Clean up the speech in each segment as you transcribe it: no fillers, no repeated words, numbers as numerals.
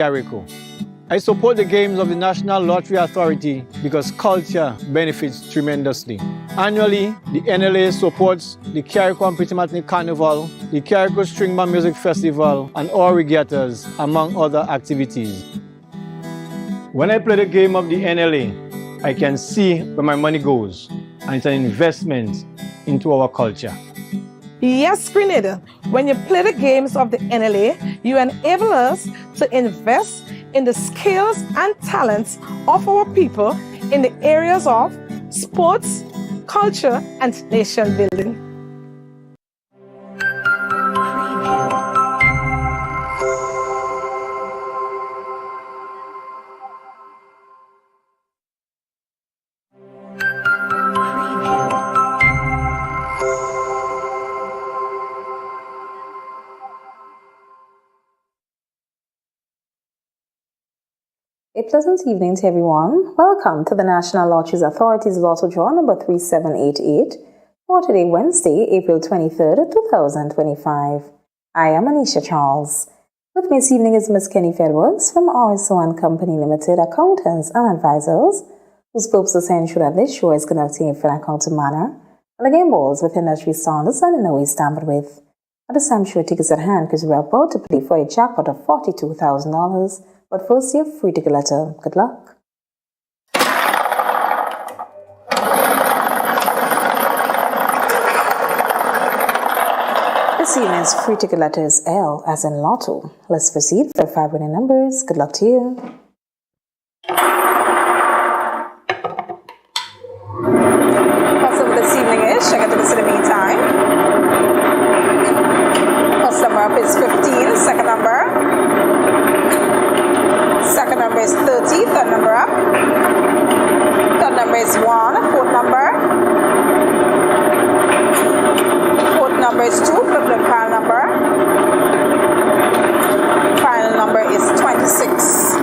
Carrico. I support the games of the National Lottery Authority because culture benefits tremendously. Annually, the NLA supports the Carrico and Pitimatney Carnival, the Carrico String Band Music Festival, and all regattas, among other activities. When I play the game of the NLA, I can see where my money goes, and it's an investment into our culture. Yes, Grenada, when you play the games of the NLA, you enable us to invest in the skills and talents of our people in the areas of sports, culture, and nation building. A pleasant evening to everyone. Welcome to the National Lotteries Authority's Lotto Draw number 3788 for today, Wednesday, April 23rd, 2025. I am Anisha Charles. With me this evening is Ms. Kenny Edwards from RSO and Company Limited, accountants and advisors, whose purpose is to ensure that this show is conducting in a fair and accounting manner, and the game balls with industry standards and in no way tampered with. At this time, show tickets at hand because we're about to play for a jackpot of $42,000. But first, you have free ticket letter. Good luck. This evening's free ticket letter is L as in Lotto. Let's proceed for 5 winning numbers. Good luck to you. First number this evening is, check out this in the meantime. First number up is 15, second number. Second number is 30, third number up. Third number is 1, fourth number. Fourth number is 2, flip the final number. Final number is 26.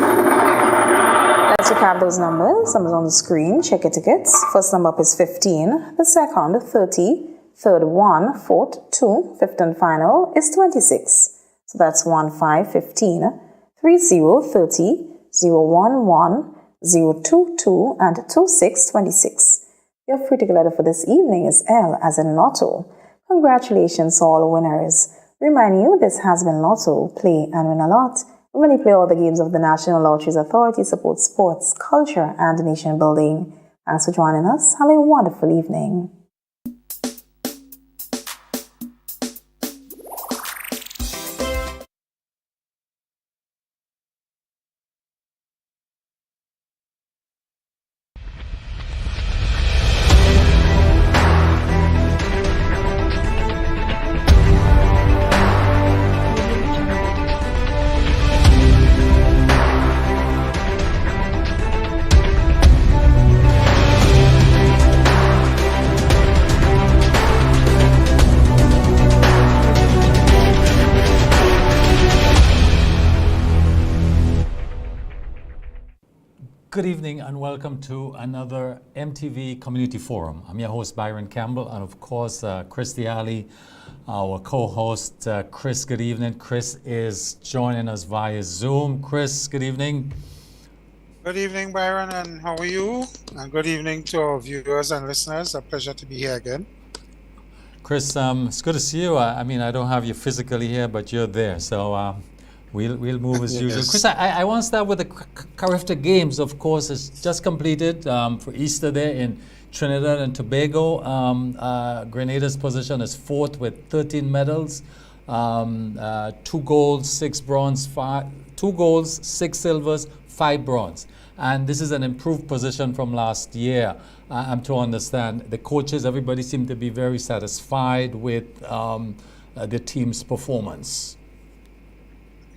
Let's recap those numbers. Numbers on the screen. Check your tickets. First number up is 15. The second, 30. Third, 1. Fourth, 2. Fifth and final is 26. So that's 1, 5, 15. 30, 30, 011, 022, and 2626. Your free ticket letter for this evening is L as in Lotto. Congratulations to all winners. Reminding you, this has been Lotto. Play and win a lot. When you play all the games of the National Lotteries Authority, support sports, culture, and nation building. Thanks for joining us. Have a wonderful evening. Good evening and welcome to another MTV Community Forum. I'm your host Byron Campbell and of course Chris Diali, our co-host. Chris, good evening. Chris is joining us via Zoom. Chris, good evening. Good evening, Byron, and how are you? And good evening to our viewers and listeners. A pleasure to be here again. Chris, it's good to see you. I mean, I don't have you physically here, but you're there. So we'll move as usual. Chris, I want to start with the Carifta Games. Of course, it's just completed for Easter there in Trinidad and Tobago. Grenada's position is fourth with 13 medals, 2 golds, 6 bronze, 2 golds, 6 silvers, 5 bronze. And this is an improved position from last year. I'm to understand the coaches, everybody seemed to be very satisfied with the team's performance.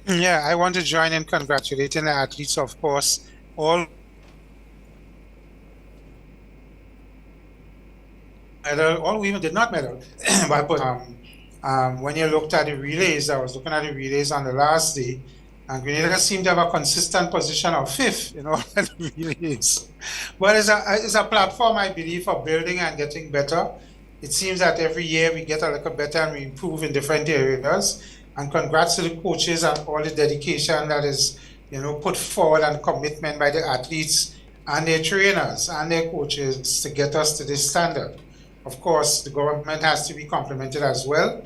Yeah, I want to join in congratulating the athletes, of course. All women did not medal. But when you looked at the relays, I was looking at the relays on the last day, and Grenada seemed to have a consistent position of 5th in all the relays. But it's a platform, I believe, for building and getting better. It seems that every year we get a little better and we improve in different areas. And congrats to the coaches and all the dedication that is put forward and commitment by the athletes and their trainers and their coaches to get us to this standard. Of course, the government has to be complemented as well.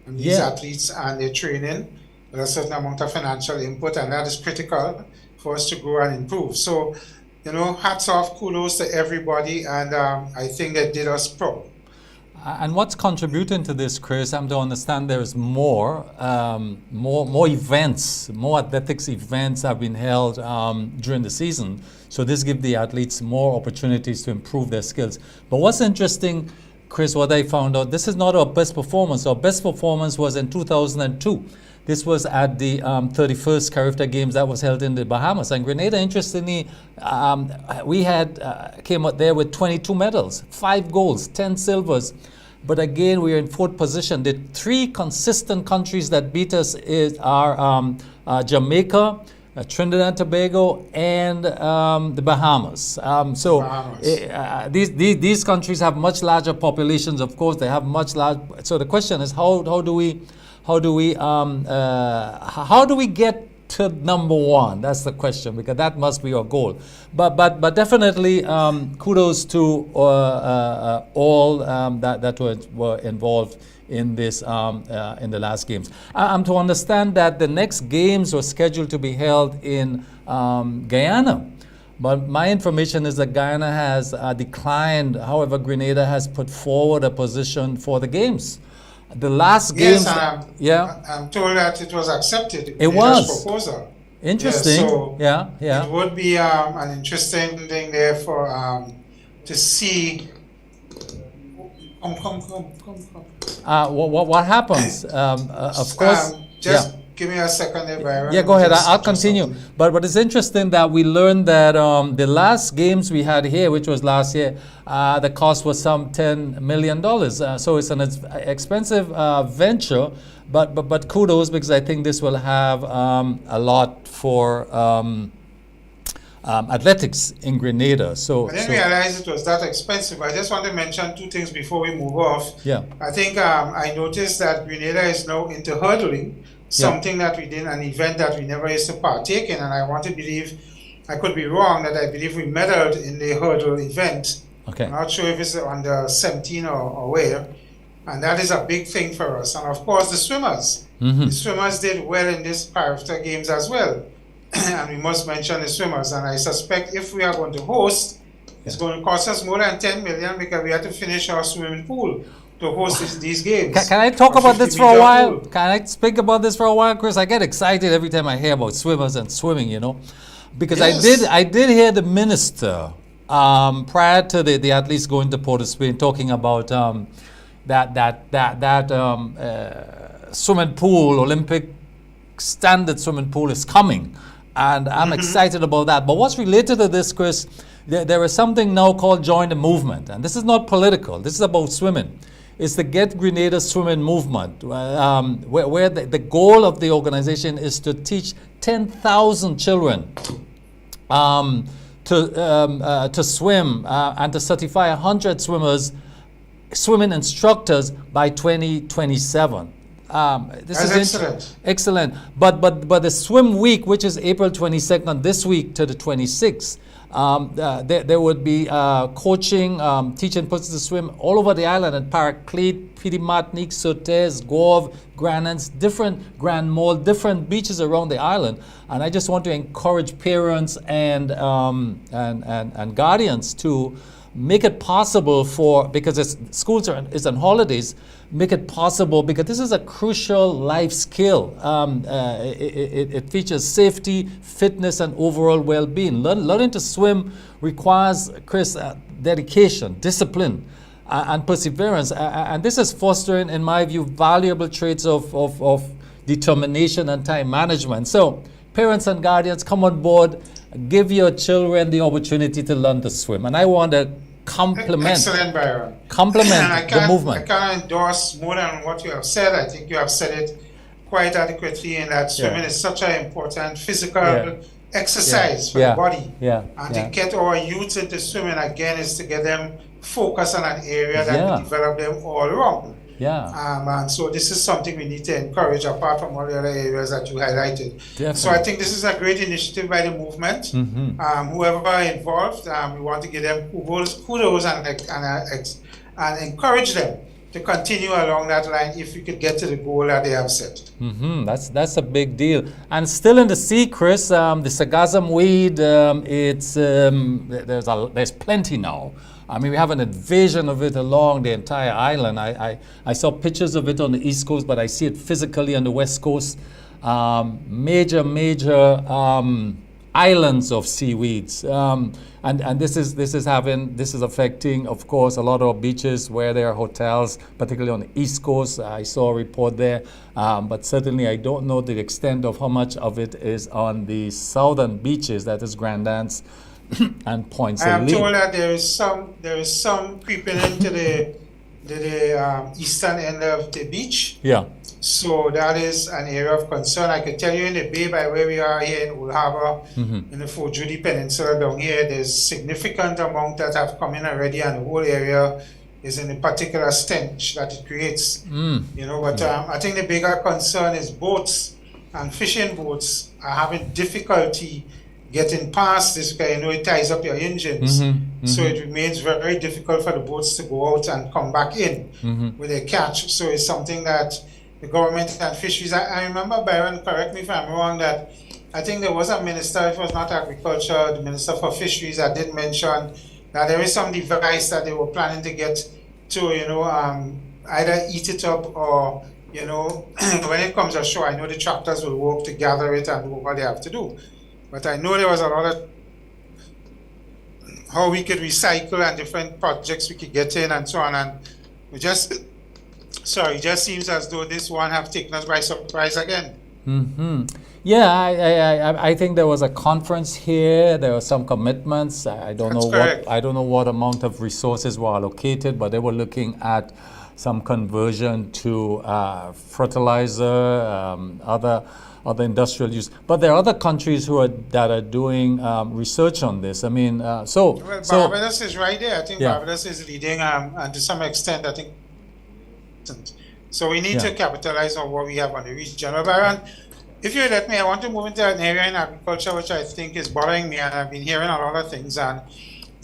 And these athletes and their training with a certain amount of financial input, and that is critical for us to grow and improve. So, hats off, kudos to everybody, and I think they did us proud. And what's contributing to this, Chris? I'm to understand there is more events, more athletics events have been held during the season. So this gives the athletes more opportunities to improve their skills. But what's interesting, Chris, what I found out, this is not our best performance. Our best performance was in 2002. This was at the 31st Carifta Games that was held in the Bahamas. And Grenada, interestingly, we came out there with 22 medals, 5 golds, 10 silvers. But again, we are in 4th position. The 3 consistent countries that beat us are Jamaica, Trinidad and Tobago, and the Bahamas. These countries have much larger populations. Of course, they have much large. So the question is, how do we get to number 1? That's the question, because that must be our goal. But definitely kudos to all that were involved in this in the last games. I'm to understand that the next games were scheduled to be held in Guyana. But my information is that Guyana has declined. However, Grenada has put forward a position for the games. The last games, I'm told that it was accepted. It was proposal. Interesting. Yeah, so it would be an interesting thing there for to see. Come. What happens? Of course. Just give me a second there, Byron. Yeah, go ahead. I'll continue. But it's interesting that we learned that the last games we had here, which was last year, the cost was some $10 million. So it's an expensive venture, but kudos, because I think this will have a lot for athletics in Grenada. I didn't realize it was that expensive. I just want to mention 2 things before we move off. Yeah. I think I noticed that Grenada is now into hurdling. Something that we did, an event that we never used to partake in, and I want to believe, I could be wrong, that I believe we medaled in the hurdle event. Okay. I'm not sure if it's under 17 or where, and that is a big thing for us. And of course, the swimmers. Mm-hmm. The swimmers did well in this Carifta Games as well, and we must mention the swimmers. And I suspect if we are going to host, it's going to cost us more than $10 million, because we have to finish our swimming pool to host these games. Can I talk about this for a while? Can I speak about this for a while, Chris? I get excited every time I hear about swimmers and swimming, because I did hear the minister prior to the athletes going to Port of Spain talking about that swimming pool, Olympic standard swimming pool is coming, and I'm excited about that. But what's related to this, Chris? There is something now called Join the Movement, and this is not political. This is about swimming. Is the Get Grenada Swimming Movement, where the goal of the organization is to teach 10,000 children to swim and to certify 100 swimming instructors by 2027. This is excellent. Excellent. But the swim week, which is April 22nd, this week to the 26th, there would be coaching, teaching persons to swim all over the island at Paraclete, Petite Martinique, Sautez, Gorve, Granans, different Grand Mole, different beaches around the island. And I just want to encourage parents and guardians to make it possible because schools is on holidays, make it possible, because this is a crucial life skill. It features safety, fitness, and overall well-being. Learning to swim requires, Chris, dedication, discipline, and perseverance. And this is fostering, in my view, valuable traits of determination and time management. So parents and guardians, come on board, give your children the opportunity to learn to swim. And I want to compliment Excellent, Byron. The movement. I can't endorse more than what you have said. I think you have said it quite adequately, in that swimming is such an important physical exercise for the body. And to get our youth into swimming again is to get them focused on an area that will develop them all around. Yeah. And so this is something we need to encourage apart from all the other areas that you highlighted. Definitely. So I think this is a great initiative by the movement. Whoever involved, we want to give them kudos and encourage them to continue along that line if we could get to the goal that they have set. That's a big deal. And still in the sea, Chris, the sargassum weed, there's plenty now. I mean, we have an invasion of it along the entire island. I saw pictures of it on the East Coast, but I see it physically on the West Coast. Major islands of seaweeds. And this is affecting, of course, a lot of beaches where there are hotels, particularly on the East Coast. I saw a report there, but certainly I don't know the extent of how much of it is on the southern beaches, that is Grand Anse and Point I am Saint told that there is some creeping into the eastern end of the beach. Yeah. So that is an area of concern. I can tell you in the bay by where we are here in Old Harbor, in the Fort Judy Peninsula down here, there's significant amount that have come in already, and the whole area is in a particular stench that it creates. But I think the bigger concern is boats and fishing boats are having difficulty getting past this because it ties up your engines. So it remains very, very difficult for the boats to go out and come back in with a catch. So it's something that the government and fisheries, I remember, Byron, correct me if I'm wrong, that I think there was a minister, it was not agriculture, the minister for fisheries, that did mention that there is some device that they were planning to get to, either eat it up or, when it comes ashore, I know the tractors will work to gather it and do what they have to do. But I know there was a lot of how we could recycle and different projects we could get in and so on. And it just seems as though this one have taken us by surprise again. Yeah, I think there was a conference here. There were some commitments. I don't know what amount of resources were allocated, but they were looking at some conversion to fertilizer, other industrial use. But there are other countries that are doing research on this. I mean, Barbados is right there. I think Yeah. Barbados is leading, and to some extent, I think. So we need to capitalize on what we have on the region. Byron, if you let me, I want to move into an area in agriculture which I think is bothering me, and I've been hearing a lot of things. And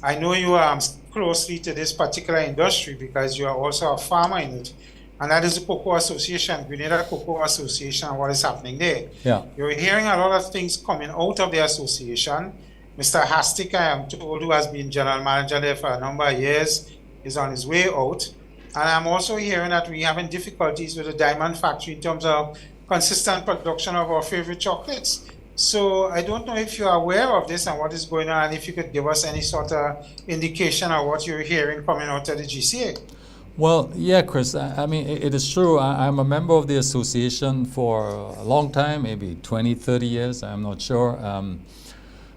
I know you are closely to this particular industry because you are also a farmer in it. And that is the Cocoa Association, Grenada Cocoa Association, and what is happening there. Yeah. You're hearing a lot of things coming out of the association. Mr. Hastic, I am told, who has been general manager there for a number of years, is on his way out. And I'm also hearing that we're having difficulties with the diamond factory in terms of consistent production of our favorite chocolates. So I don't know if you're aware of this and what is going on, and if you could give us any sort of indication of what you're hearing coming out of the GCA. Well, yeah, Chris, I mean, it is true. I'm a member of the association for a long time, maybe 20, 30 years, I'm not sure.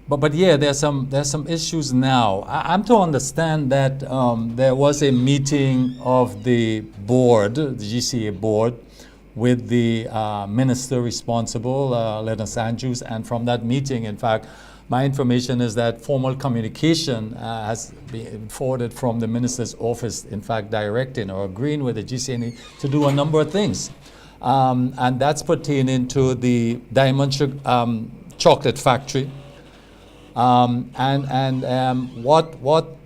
But yeah, there's some issues now. I'm to understand that there was a meeting of the board, the GCA board, with the minister responsible, Leonard Andrews, and from that meeting, in fact, my information is that formal communication has been forwarded from the minister's office, in fact, directing or agreeing with the GCA to do a number of things. And that's pertaining to the Diamond Chocolate Factory. What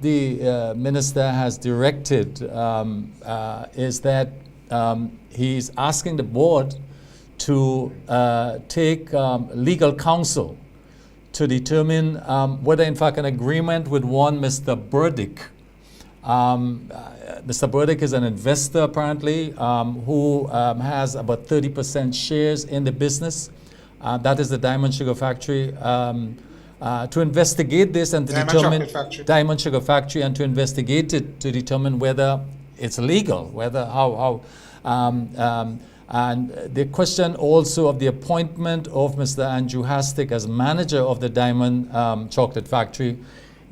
the minister has directed is that he's asking the board to take legal counsel to determine whether, in fact, an agreement with one Mr. Burdick. Mr. Burdick is an investor, apparently, who has about 30% shares in the business. That is the Diamond Sugar Factory. To investigate this and to determine Diamond Sugar Factory and to investigate it to determine whether it's legal, and the question also of the appointment of Mr. Andrew Hastic as manager of the Diamond Chocolate Factory.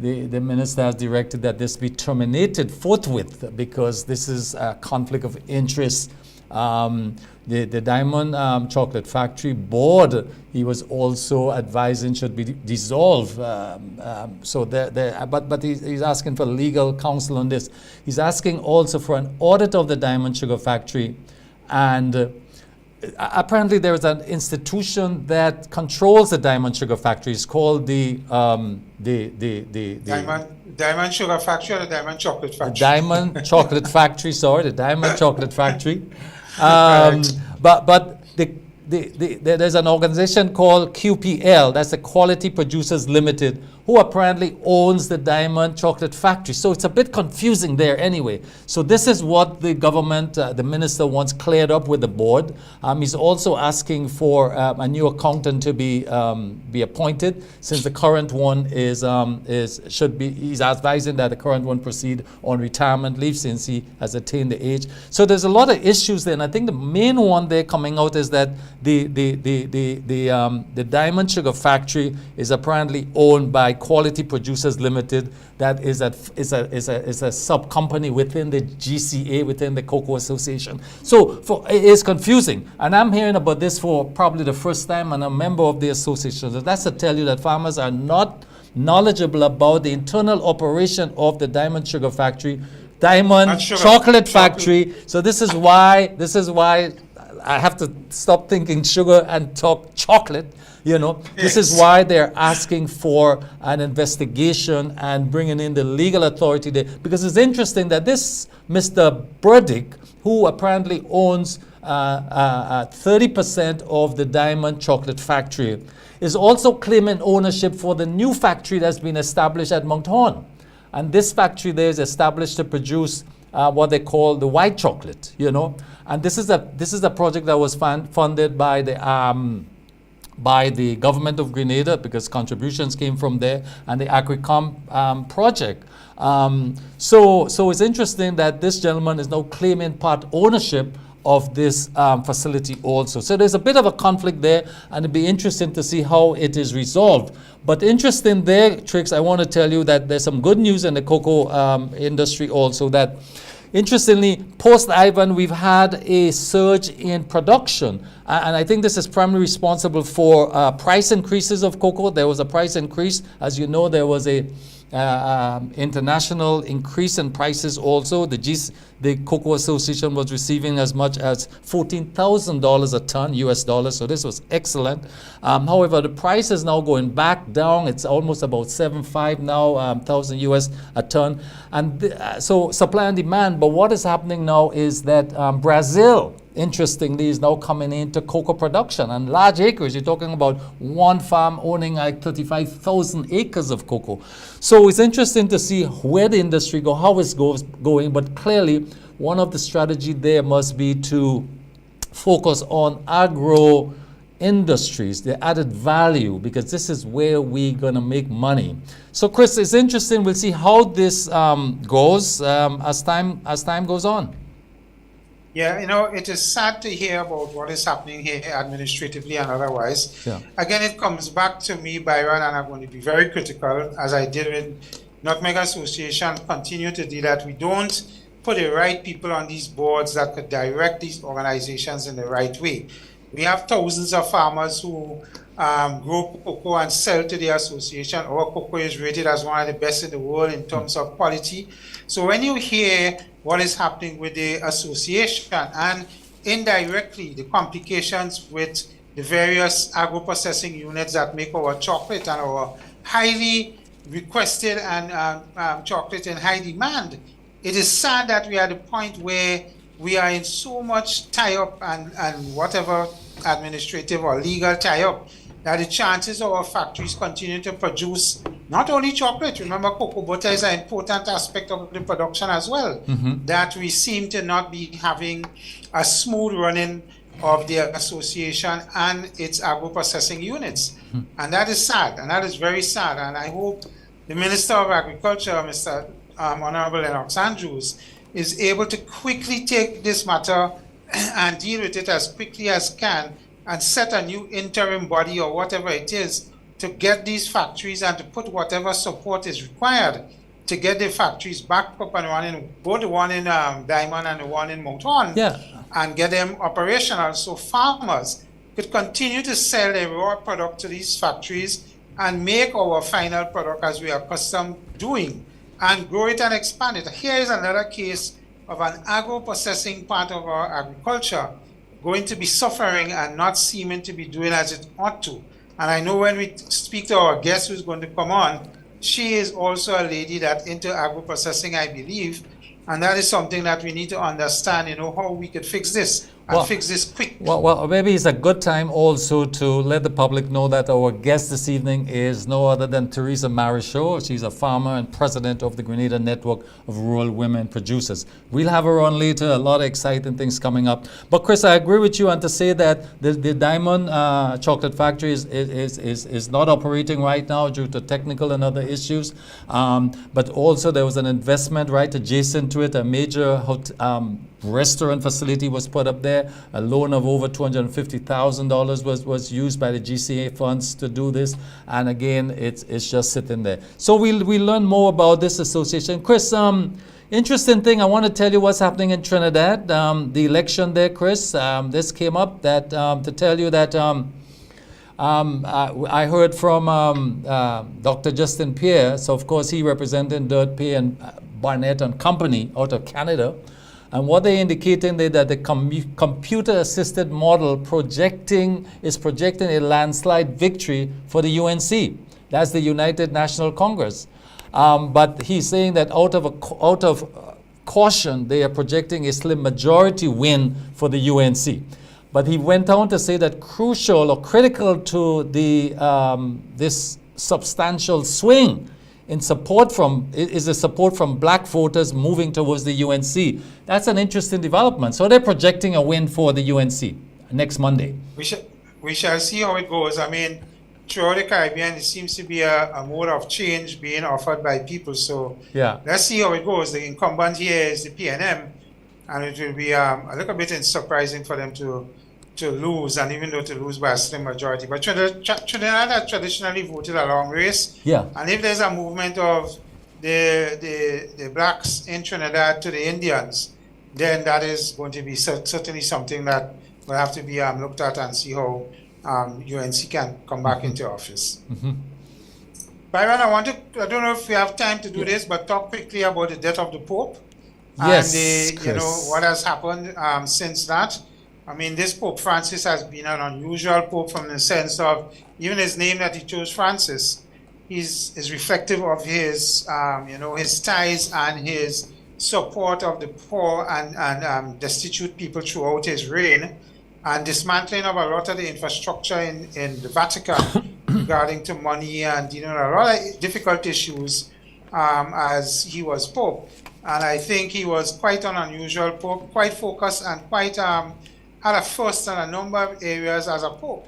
The minister has directed that this be terminated forthwith because this is a conflict of interest The Diamond Chocolate Factory board, he was also advising should be dissolved. But he's asking for legal counsel on this. He's asking also for an audit of the Diamond Sugar Factory, and apparently there is an institution that controls the Diamond Sugar Factory. It's called the Diamond Sugar Factory or the Diamond Chocolate Factory? The Diamond Chocolate Factory, sorry, the Diamond Chocolate Factory. But there's an organization called QPL, that's the Quality Producers Limited, who apparently owns the Diamond Chocolate Factory. So it's a bit confusing there anyway. So this is what the government, the minister wants cleared up with the board. He's also asking for a new accountant to be appointed, since the current one he's advising that the current one proceed on retirement leave since he has attained the age. So there's a lot of issues there, and I think the main one there coming out is that the Diamond Sugar Factory is apparently owned by Quality Producers Limited. That is a sub company within the GCA, within the Cocoa Association. So it is confusing, and I'm hearing about this for probably the first time, and I'm a member of the association. So that's to tell you that farmers are not knowledgeable about the internal operation of the Diamond Sugar Factory, Diamond Chocolate Factory. So this is why I have to stop thinking sugar and talk chocolate. This is why they're asking for an investigation and bringing in the legal authority there. Because it's interesting that this Mr. Burdick, who apparently owns 30% of the Diamond Chocolate Factory, is also claiming ownership for the new factory that's been established at Mount Horn. And this factory there is established to produce what they call the white chocolate, And this is a project that was funded by the government of Grenada, because contributions came from there, and the Agricom project. So it's interesting that this gentleman is now claiming part ownership of this facility also. So there's a bit of a conflict there, and it'd be interesting to see how it is resolved. But interesting there, Trix, I want to tell you that there's some good news in the cocoa industry also, that interestingly, post-Ivan, we've had a surge in production. And I think this is primarily responsible for price increases of cocoa. There was a price increase. As you know, there was a international increase in prices also. The Cocoa Association was receiving as much as $14,000 a ton, US dollars, so this was excellent. However, the price is now going back down. It's almost about 7.5 now, thousand US a ton. And so supply and demand, but what is happening now is that Brazil, interestingly, is now coming into cocoa production and large acres. You're talking about one farm owning like 35,000 acres of cocoa. So it's interesting to see where the industry go, how it's going, but clearly one of the strategy there must be to focus on agro industries, the added value, because this is where we're going to make money. So Chris, it's interesting. We'll see how this goes as time goes on. Yeah, it is sad to hear about what is happening here administratively and otherwise. Yeah. Again, it comes back to me, Byron, and I'm going to be very critical, as I did with Nutmeg Association, continue to do that. We don't put the right people on these boards that could direct these organizations in the right way. We have thousands of farmers who grow cocoa and sell to the association. Our cocoa is rated as one of the best in the world in terms of quality. So when you hear what is happening with the association and indirectly the complications with the various agro-processing units that make our chocolate and our highly requested and chocolate in high demand, it is sad that we are at the point where we are in so much tie-up and whatever administrative or legal tie-up, that the chances of our factories continue to produce not only chocolate, remember cocoa butter is an important aspect of the production as well, that we seem to not be having a smooth running of the association and its agro-processing units. And that is sad, and that is very sad. And I hope the Minister of Agriculture, Mr. Honorable Lennox Andrews, is able to quickly take this matter and deal with it as quickly as can and set a new interim body or whatever it is to get these factories and to put whatever support is required to get the factories back up and running, both the one in Diamond and the one in Mount Horn, Yeah. and get them operational so farmers could continue to sell their raw product to these factories and make our final product as we are accustomed doing, and grow it and expand it. Here is another case of an agro-processing part of our agriculture going to be suffering and not seeming to be doing as it ought to. And I know when we speak to our guest who's going to come on, she is also a lady that's into agro-processing, I believe, and that is something that we need to understand, how we could fix this and fix this quick. Well, maybe it's a good time also to let the public know that our guest this evening is no other than Teresa Marichaux. She's a farmer and president of the Grenada Network of Rural Women Producers. We'll have her on later, a lot of exciting things coming up. But Chris, I agree with you, and to say that the Diamond Chocolate Factory is not operating right now due to technical and other issues. But also there was an investment right adjacent to it, a major restaurant facility was put up there. A loan of over $250,000 was used by the GCA funds to do this, and again, it's just sitting there. So we'll learn more about this association. Chris, interesting thing, I want to tell you what's happening in Trinidad. The election there, Chris. This came up that to tell you that I heard from Dr. Justin Pierre. So of course he represented Dirt Pay and Barnett and Company out of Canada. And what they're indicating there that the computer-assisted model is projecting a landslide victory for the UNC. That's the United National Congress. But he's saying that out of caution, they are projecting a slim majority win for the UNC. But he went on to say that crucial or critical to this substantial swing in support is the support from black voters moving towards the UNC. That's an interesting development. So they're projecting a win for the UNC next Monday. We shall see how it goes. I mean, throughout the Caribbean, it seems to be a mode of change being offered by people. So yeah, let's see how it goes. The incumbent here is the PNM, and it will be a little bit surprising for them to lose, and even though to lose by a slim majority. But Trinidad has traditionally voted a long race. Yeah. And if there's a movement of the blacks in Trinidad to the Indians, then that is going to be certainly something that will have to be looked at and see how UNC can come back into office. Mm-hmm. Byron, I don't know if we have time to do this, but talk quickly about the death of the Pope. Yes, and what has happened since that. I mean, this Pope Francis has been an unusual Pope from the sense of even his name that he chose, Francis, is reflective of his, his ties and his support of the poor and destitute people throughout his reign, and dismantling of a lot of the infrastructure in the Vatican regarding to money and a lot of difficult issues as he was Pope. And I think he was quite an unusual Pope, quite focused and quite had a first in a number of areas as a Pope.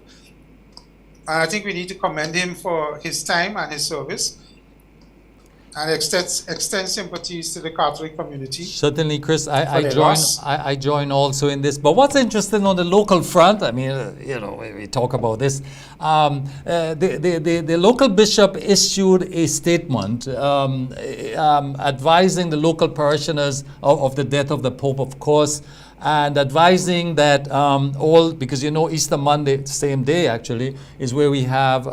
And I think we need to commend him for his time and his service, and extend sympathies to the Catholic community. Certainly, Chris, I join also in this. But what's interesting on the local front, I mean, we talk about this. The local bishop issued a statement advising the local parishioners of the death of the Pope, of course, and advising that because Easter Monday, same day actually, is where we have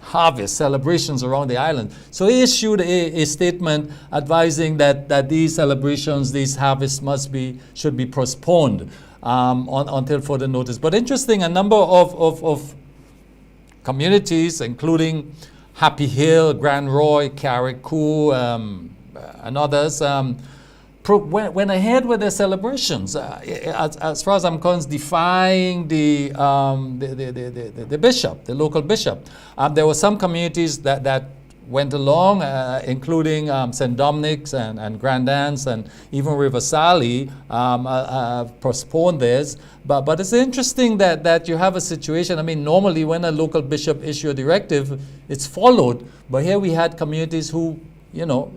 harvest celebrations around the island. So he issued a statement advising that these celebrations, these harvests should be postponed until further notice. But interesting, a number of communities, including Happy Hill, Grand Roy, Carriacou, and others, went ahead with their celebrations. As far as I'm concerned, defying the bishop, the local bishop. There were some communities that went along, including St. Dominic's and Grand Anse and even River Sally postponed theirs. But it's interesting that you have a situation. I mean, normally when a local bishop issues a directive, it's followed. But here we had communities who,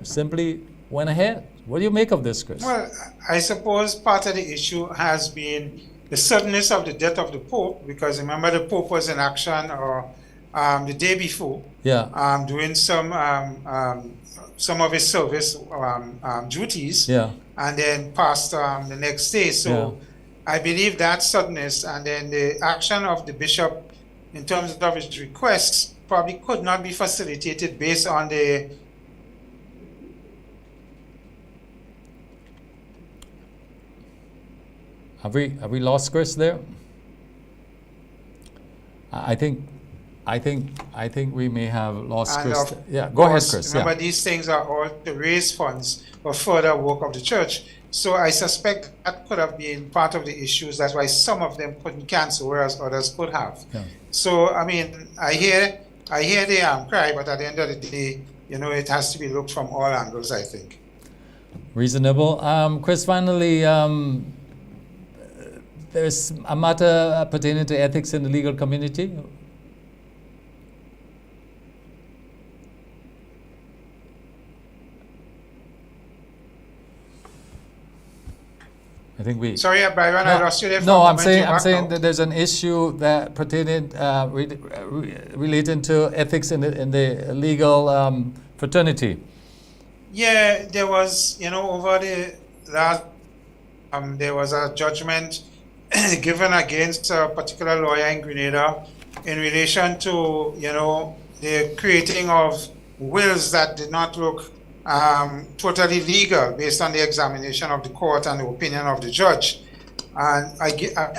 simply went ahead. What do you make of this, Chris? Well, I suppose part of the issue has been the suddenness of the death of the Pope, because remember the Pope was in action or the day before, Yeah. doing some of his service duties, Yeah. and then passed the next day. So I believe that suddenness and then the action of the bishop in terms of his requests probably could not be facilitated based on the Have we lost Chris there? I think we may have lost and Chris. of Yeah, go ahead, course, Chris. remember, Yeah. these things are all to raise funds for further work of the church. So I suspect that could have been part of the issues. That's why some of them couldn't cancel, whereas others could have. Yeah. So I mean, I hear the cry, but at the end of the day, it has to be looked from all angles, I think. Reasonable. Chris, finally, there's a matter pertaining to ethics in the legal community. I think we. Sorry, Byron, I lost you there. For No, a I'm moment. You're saying back now. that there's an issue that pertaining relating to ethics in the legal fraternity. Yeah, there was, over the last, there was a judgment given against a particular lawyer in Grenada in relation to, the creating of wills that did not look totally legal based on the examination of the court and the opinion of the judge. And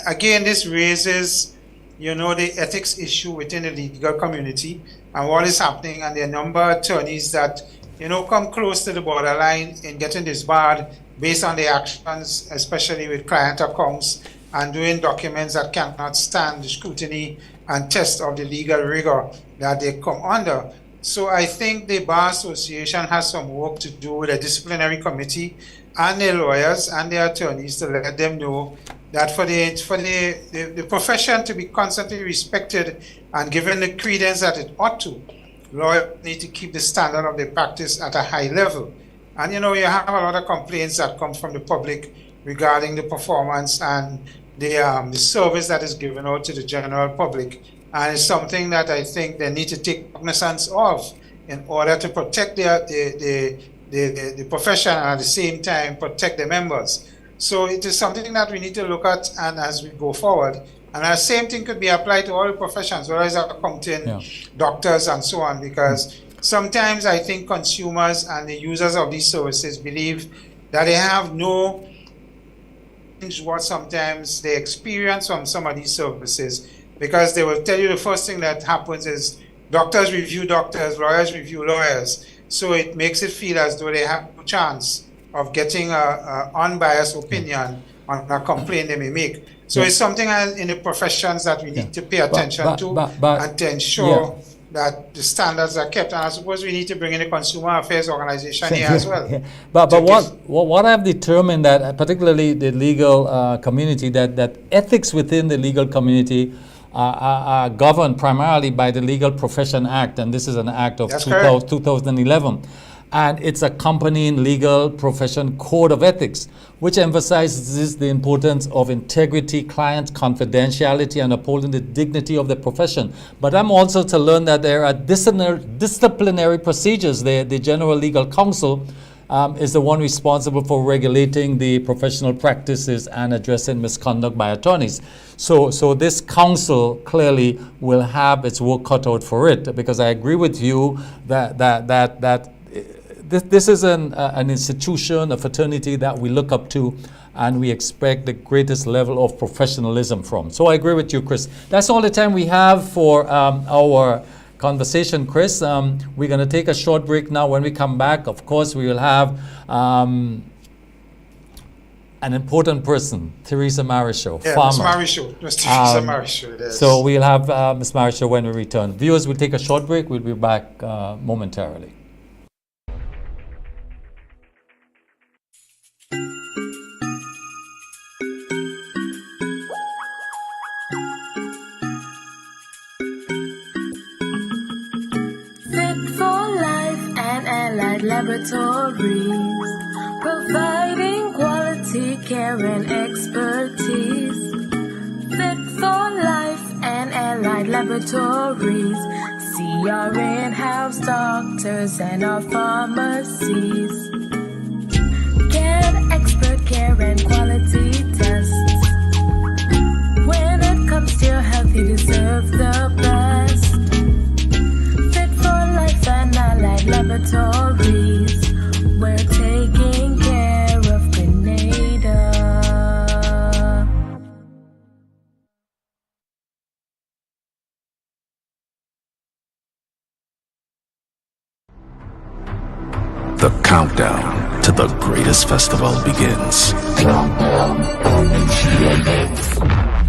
again, this raises, the ethics issue within the legal community and what is happening, and the number of attorneys that come close to the borderline in getting disbarred based on the actions, especially with client accounts and doing documents that cannot stand the scrutiny and test of the legal rigor that they come under. So I think the Bar Association has some work to do with the disciplinary committee and the lawyers and the attorneys to let them know that for the profession to be constantly respected and given the credence that it ought to, lawyers need to keep the standard of their practice at a high level. And you have a lot of complaints that come from the public regarding the performance and the service that is given out to the general public. And it's something that I think they need to take cognizance of in order to protect the profession and at the same time protect the members. So it is something that we need to look at and as we go forward. And the same thing could be applied to all the professions, whether it's accounting, doctors, and so on, because sometimes I think consumers and the users of these services believe that they have no what sometimes they experience from some of these services, because they will tell you the first thing that happens is doctors review doctors, lawyers review lawyers. So it makes it feel as though they have no chance of getting an unbiased opinion on a complaint they may make. So it's something in the professions that we need to pay attention to and to ensure that the standards are kept. And I suppose we need to bring in the Consumer Affairs Organization here as well. But what I've determined that, particularly the legal community, that ethics within the legal community are governed primarily by the Legal Profession Act, and this is an act of 2011. And it's accompanying legal profession code of ethics, which emphasizes the importance of integrity, client confidentiality, and upholding the dignity of the profession. But I'm also to learn that there are disciplinary procedures. The General Legal Counsel is the one responsible for regulating the professional practices and addressing misconduct by attorneys. So this council clearly will have its work cut out for it, because I agree with you that this is an institution, a fraternity that we look up to and we expect the greatest level of professionalism from. So I agree with you, Chris. That's all the time we have for our conversation, Chris. We're going to take a short break now. When we come back, of course, we will have an important person, Teresa Marichaud, farmer. Ms. Teresa Marichaud, yes. So we'll have Ms. Marichaud when we return. Viewers, we'll take a short break. We'll be back momentarily. Laboratories, providing quality care and expertise. Fit for life and allied laboratories. See our in-house doctors and our pharmacies. Get expert care and quality tests. When it comes to your health, you deserve the best. Fit for life and allied laboratories. We're taking care of Grenada. The countdown to the greatest festival begins.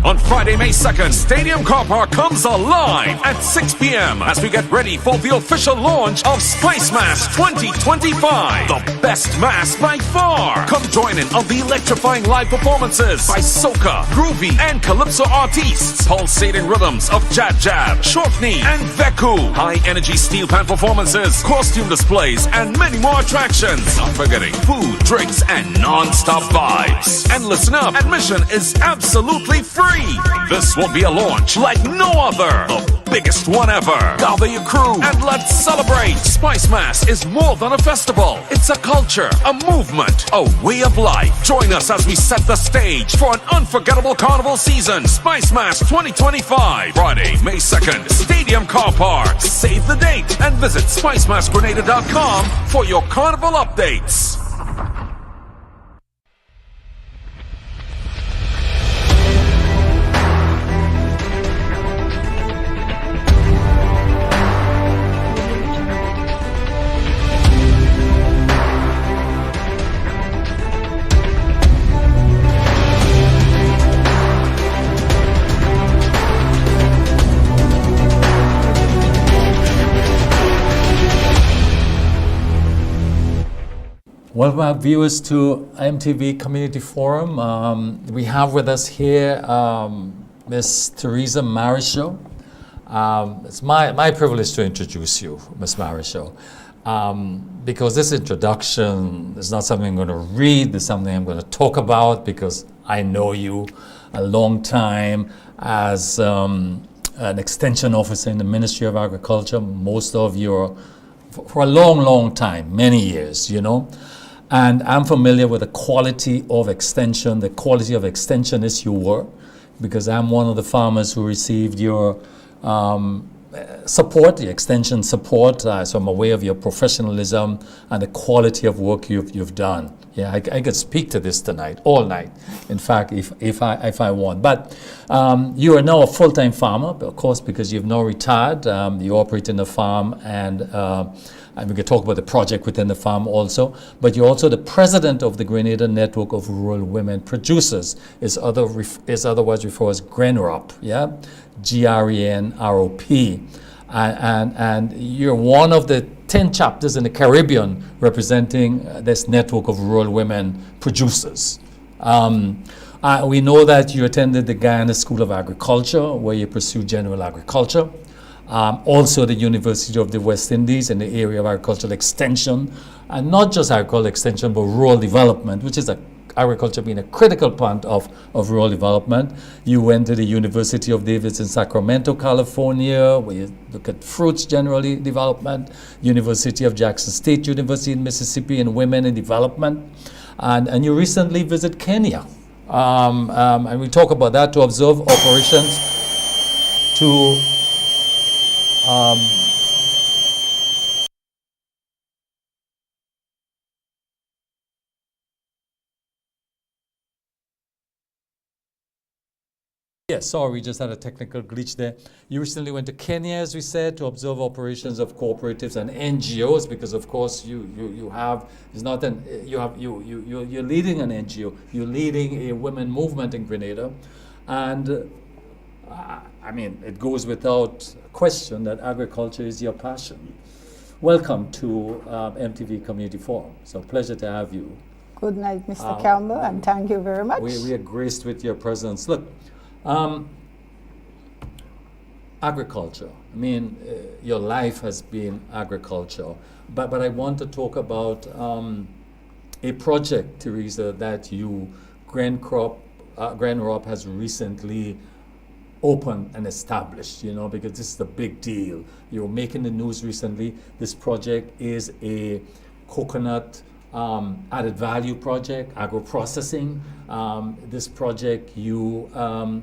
On Friday, May 2nd, Stadium Car Park comes alive at 6 p.m. as we get ready for the official launch of Spice Mass 2025. The best mass by far. Come join in on the electrifying live performances by soca, groovy, and calypso artists. Pulsating rhythms of Jab Jab, Shortney, and Veku. High-energy steel pan performances, costume displays, and many more attractions. Not forgetting food, drinks, and non-stop vibes. And listen up, admission is absolutely free. This will be a launch like no other. The biggest one ever. Gather your crew and let's celebrate. Spice Mass is more than a festival. It's a culture, a movement, a way of life. Join us as we set the stage for an unforgettable carnival season. Spice Mass 2025. Friday, May 2nd, Stadium Car Park. Save the date and visit SpiceMassGrenada.com for your carnival updates. Welcome back, viewers, to MTV Community Forum. We have with us here Miss Teresa Marichaux. It's my privilege to introduce you, Miss Marichaux, because this introduction is not something I'm going to read, it's something I'm going to talk about because I know you a long time as an extension officer in the Ministry of Agriculture. Most of you are for a long time, many years, you know. And I'm familiar with the quality of extension, the quality of extensionists you were, because I'm one of the farmers who received your support, the extension support. So I'm aware of your professionalism and the quality of work you've done. Yeah, I could speak to this tonight, all night, in fact, if I want. But you are now a full-time farmer, of course, because you've now retired. You operate in the farm, and we could talk about the project within the farm also. But you're also the president of the Grenada Network of Rural Women Producers. Is otherwise referred as GRENROP, yeah, GRENROP. And you're one of the 10 chapters in the Caribbean representing this network of rural women producers. We know that you attended the Guyana School of Agriculture, where you pursued general agriculture. Also the University of the West Indies in the area of agricultural extension, and not just agricultural extension, but rural development, which is agriculture being a critical part of rural development. You went to the University of Davis in Sacramento, California, where you look at fruits generally development, University of Jackson State University in Mississippi in women in development, and you recently visited Kenya. And we talk about that, to observe operations to yes, sorry, we just had a technical glitch there. You recently went to Kenya, as we said, to observe operations of cooperatives and NGOs, because of course you're leading an NGO, you're leading a women movement in Grenada, and I mean, it goes without question that agriculture is your passion. Welcome to MTV Community Forum. It's a pleasure to have you. Good night, Mr. Campbell, and thank you very much. We are graced with your presence. Look, agriculture. I mean, your life has been agriculture, but I want to talk about a project, Teresa, that GRENROP has recently open and established, you know, because this is a big deal. You're making the news recently. This project is a coconut added value project, agro-processing. This project, you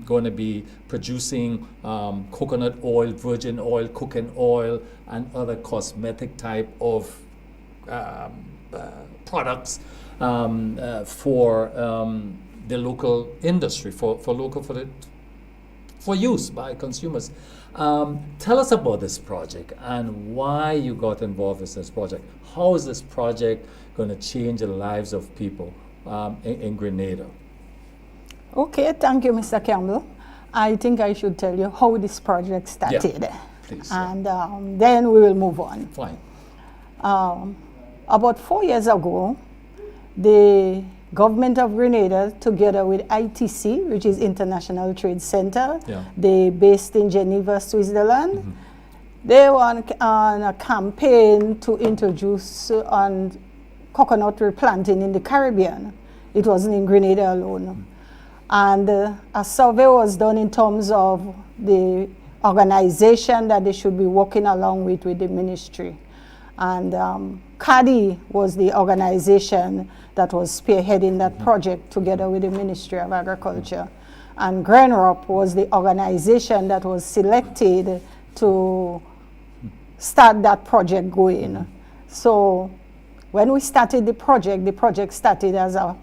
going to be producing coconut oil, virgin oil, cooking oil, and other cosmetic type of products for the local industry, for use by consumers. Tell us about this project and why you got involved with this project. How is this project going to change the lives of people in Grenada? Okay, thank you, Mr. Campbell. I think I should tell you how this project started. Yeah, please. And then we will move on. Fine. About 4 years ago, the government of Grenada, together with ITC, which is International Trade Center, they based in Geneva, Switzerland, they were on a campaign to introduce on coconut replanting in the Caribbean. It wasn't in Grenada alone. And a survey was done in terms of the organization that they should be working along with the ministry. And CADI was the organization that was spearheading that project together with the Ministry of Agriculture. And GrenROP was the organization that was selected to start that project going. So when we started the project started as a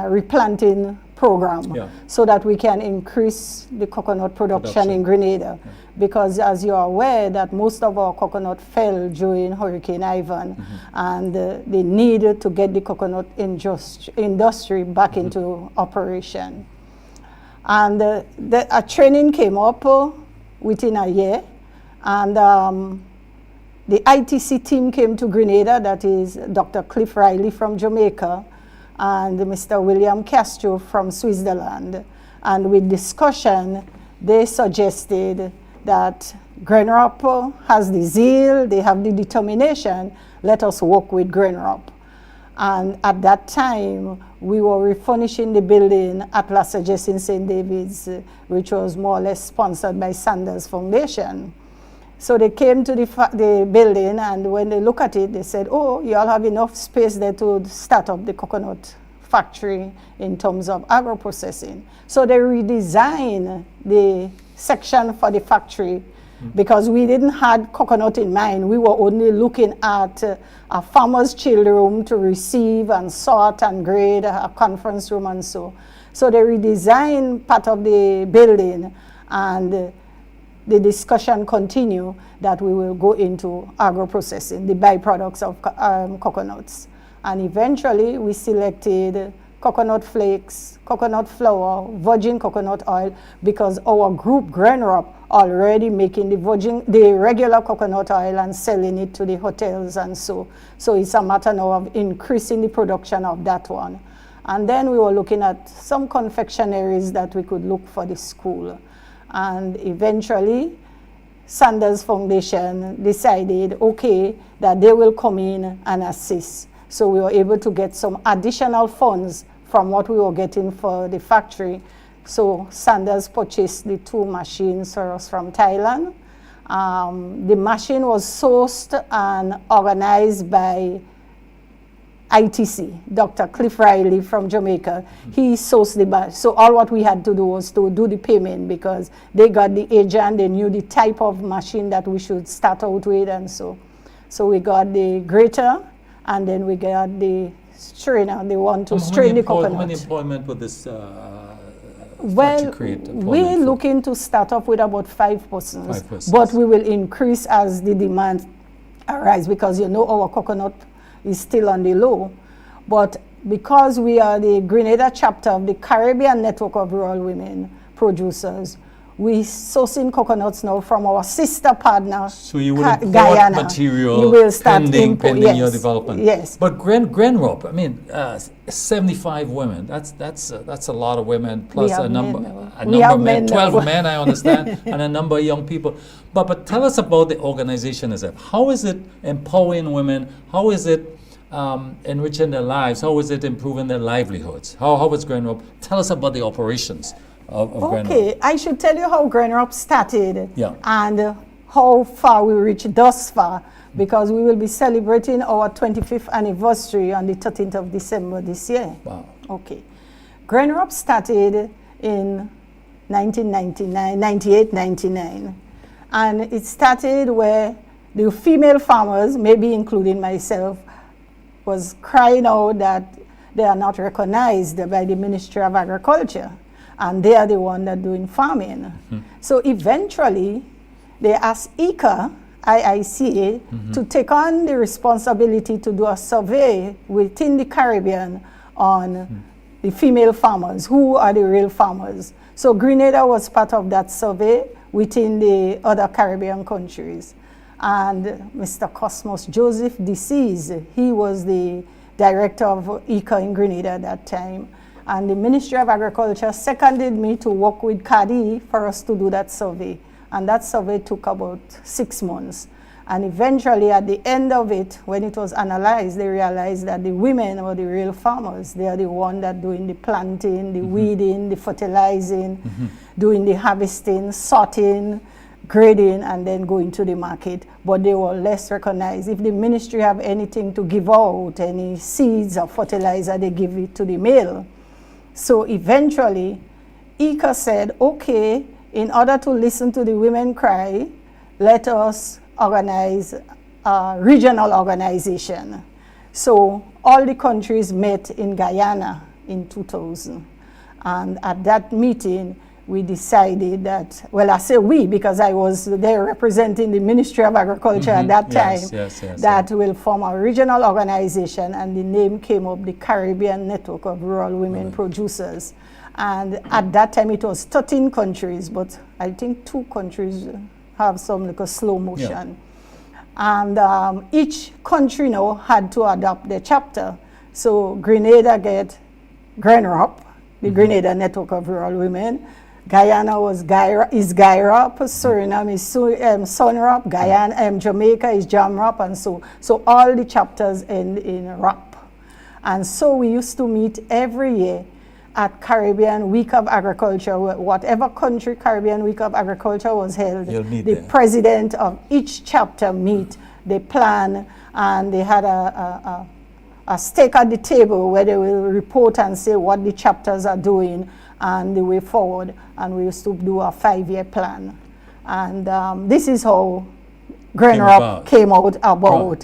replanting program, so that we can increase the coconut production in Grenada. Because as you are aware that most of our coconut fell during Hurricane Ivan, and they needed to get the coconut industry back into operation. And a training came up within a year, and the ITC team came to Grenada, that is Dr. Cliff Riley from Jamaica, and Mr. William Castro from Switzerland. And with discussion, they suggested that GrenROP has the zeal, they have the determination, let us work with GrenROP. And at that time, we were refurnishing the building at La Sagesse in St. David's, which was more or less sponsored by Sanders Foundation. So they came to the building, and when they look at it, they said, oh, you all have enough space there to start up the coconut factory in terms of agro-processing. So they redesigned the section for the factory because we didn't have coconut in mind. We were only looking at a farmer's chill room to receive and sort and grade, a conference room and so. So they redesigned part of the building, and the discussion continue that we will go into agro-processing, the byproducts of coconuts. And eventually we selected coconut flakes, coconut flour, virgin coconut oil, because our group GrenROP already making the regular coconut oil and selling it to the hotels and so. So it's a matter now of increasing the production of that one. And then we were looking at some confectionaries that we could look for the school. And eventually, Sanders Foundation decided, okay, that they will come in and assist. So we were able to get some additional funds from what we were getting for the factory. So Sanders purchased the 2 machines for us from Thailand. The machine was sourced and organized by ITC, Dr. Cliff Riley from Jamaica. He sourced the batch. So all what we had to do was to do the payment, because they got the agent, they knew the type of machine that we should start out with, and so. So we got the grater, and then we got the strainer. They want to strain the coconut. How many employment would this well, we're looking to start off with about 5 persons, but we will increase as the demand arises, because you know our coconut is still on the low. But because we are the Grenada chapter of the Caribbean Network of Rural Women Producers, we sourcing coconuts now from our sister partner, so you will import Guyana. Material you will start pending yes. your development. Yes. But GrenROP, I mean, 75 women. That's a lot of women, plus a number of men, 12 men, I understand, and a number of young people. But tell us about the organization itself. How is it empowering women? How is it enriching their lives? How is it improving their livelihoods? How is GrenROP? Tell us about the operations of Okay, I should tell you how GrenRop started Yeah. and how far we reached thus far, because we will be celebrating our 25th anniversary on the 13th of December this year. Wow. Okay. GrenRop started in 1999, 98, 99. And it started where the female farmers, maybe including myself, was crying out that they are not recognized by the Ministry of Agriculture, and they are the one that doing farming. So eventually, they asked IICA, to take on the responsibility to do a survey within the Caribbean on the female farmers, who are the real farmers. So Grenada was part of that survey within the other Caribbean countries. And Mr. Cosmos Joseph, deceased, he was the director of ICA in Grenada at that time. And the Ministry of Agriculture seconded me to work with CADI for us to do that survey. And that survey took about 6 months. And eventually, at the end of it, when it was analyzed, they realized that the women were the real farmers. They are the ones that doing the planting, the weeding, the fertilizing, doing the harvesting, sorting, grading, and then going to the market. But they were less recognized. If the ministry have anything to give out, any seeds or fertilizer, they give it to the male. So eventually, ICA said, okay, in order to listen to the women cry, let us organize a regional organization. So all the countries met in Guyana in 2000. And at that meeting, we decided that, well, I say we because I was there representing the Ministry of Agriculture at that time, that will form a regional organization, and the name came up, the Caribbean Network of Rural Women Producers. And at that time, it was 13 countries, but I think 2 countries have some like a slow motion. And each country now had to adopt their chapter. So Grenada get GrenRop, the Grenada Network of Rural Women. Guyana is GuyRop, Suriname is SunRop, Guyana, Jamaica is JamRop, and so all the chapters end in ROP. And so we used to meet every year at Caribbean Week of Agriculture. Whatever country Caribbean Week of Agriculture was held, the president of each chapter meet, they plan, and they had a stake at the table where they will report and say what the chapters are doing and the way forward. And we used to do a 5-year plan. And this is how GrenRop came out about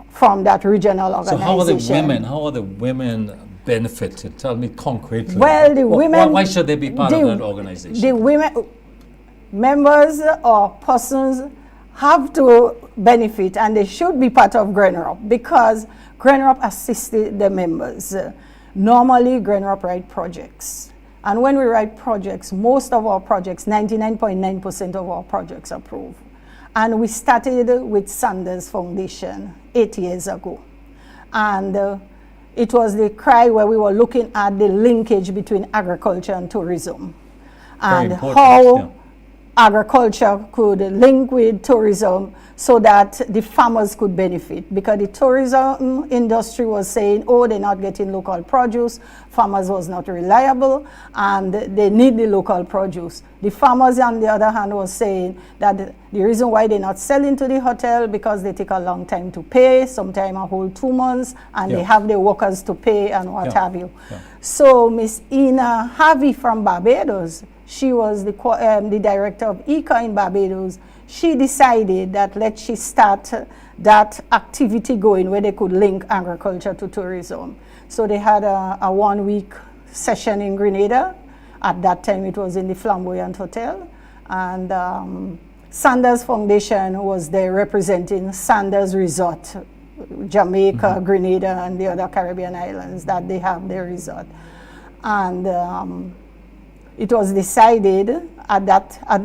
from that regional organization. So how are the women benefited? Tell me concretely. Well, the women... Why should they be part of that organization? The women, members or persons have to benefit, and they should be part of GrenRop, because GrenRop assisted the members. Normally, GrenRop write projects. And when we write projects, most of our projects, 99.9% of our projects are approved. And we started with Sanders Foundation 8 years ago. And it was the cry where we were looking at the linkage between agriculture and tourism. And how agriculture could link with tourism so that the farmers could benefit. Because the tourism industry was saying, oh, they're not getting local produce, farmers was not reliable, and they need the local produce. The farmers, on the other hand, was saying that the reason why they're not selling to the hotel because they take a long time to pay, sometimes a whole 2 months, and they have their workers to pay and what have you. So Miss Ina Harvey from Barbados, she was the director of ICA in Barbados. She decided that she start that activity going where they could link agriculture to tourism. So they had a 1-week session in Grenada. At that time, it was in the Flamboyant Hotel. And Sanders Foundation was there representing Sanders Resort, Jamaica, Grenada, and the other Caribbean islands that they have their resort. And it was decided at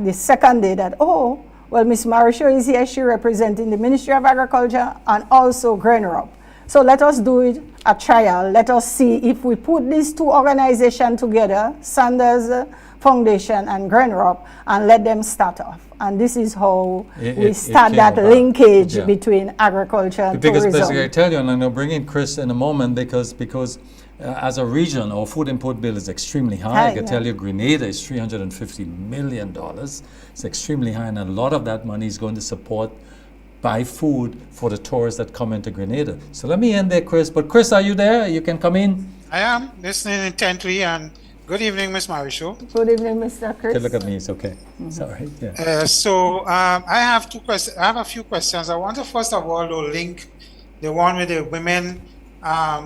the second day that, oh, well, Ms. Marisho is here, she representing the Ministry of Agriculture and also GrenRop. So let us do it a trial. Let us see if we put these 2 organizations together, Sanders Foundation and GrenRop, and let them start off. And this is how we start that linkage between agriculture and tourism. Because basically, I tell you, and I'm going to bring in Chris in a moment, because as a region, our food import bill is extremely high. I can tell you Grenada is $350 million. It's extremely high, and a lot of that money is going to support buy food for the tourists that come into Grenada. So let me end there, Chris. But Chris, are you there? You can come in. I am listening intently, and good evening, Ms. Marisho. Good evening, Mr. Chris. Okay, look at me. It's okay. Sorry. Yeah. I have 2 questions. I have a few questions. I want to first of all to link the one with the women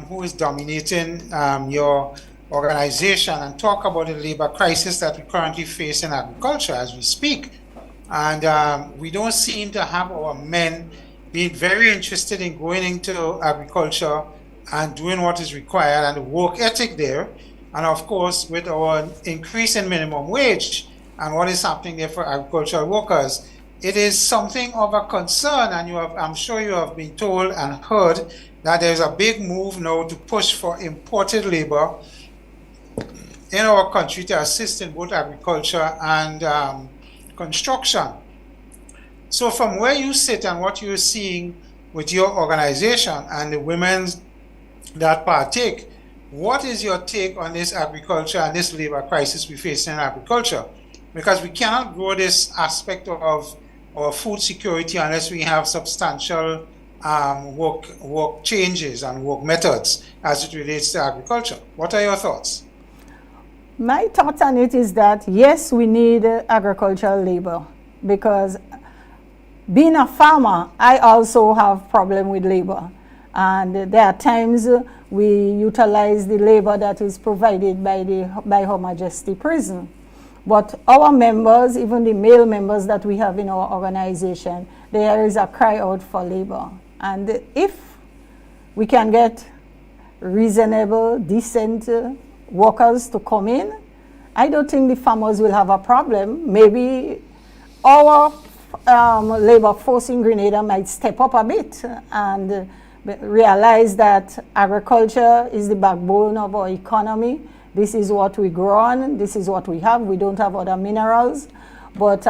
who is dominating your organization and talk about the labor crisis that we currently face in agriculture as we speak. And we don't seem to have our men being very interested in going into agriculture and doing what is required, and the work ethic there. And of course, with our increase in minimum wage and what is happening there for agricultural workers, it is something of a concern. And I'm sure you have been told and heard that there's a big move now to push for imported labor in our country to assist in both agriculture and construction. So from where you sit and what you're seeing with your organization and the women that partake, what is your take on this agriculture and this labor crisis we face in agriculture? Because we cannot grow this aspect of our food security unless we have substantial work changes and work methods as it relates to agriculture. What are your thoughts? My thought on it is that, yes, we need agricultural labor, because being a farmer, I also have problem with labor. And there are times we utilize the labor that is provided by Her Majesty Prison. But our members, even the male members that we have in our organization, there is a cry out for labor. And if we can get reasonable, decent workers to come in, I don't think the farmers will have a problem. Maybe our labor force in Grenada might step up a bit and realize that agriculture is the backbone of our economy. This is what we grow on, this is what we have. We don't have other minerals. But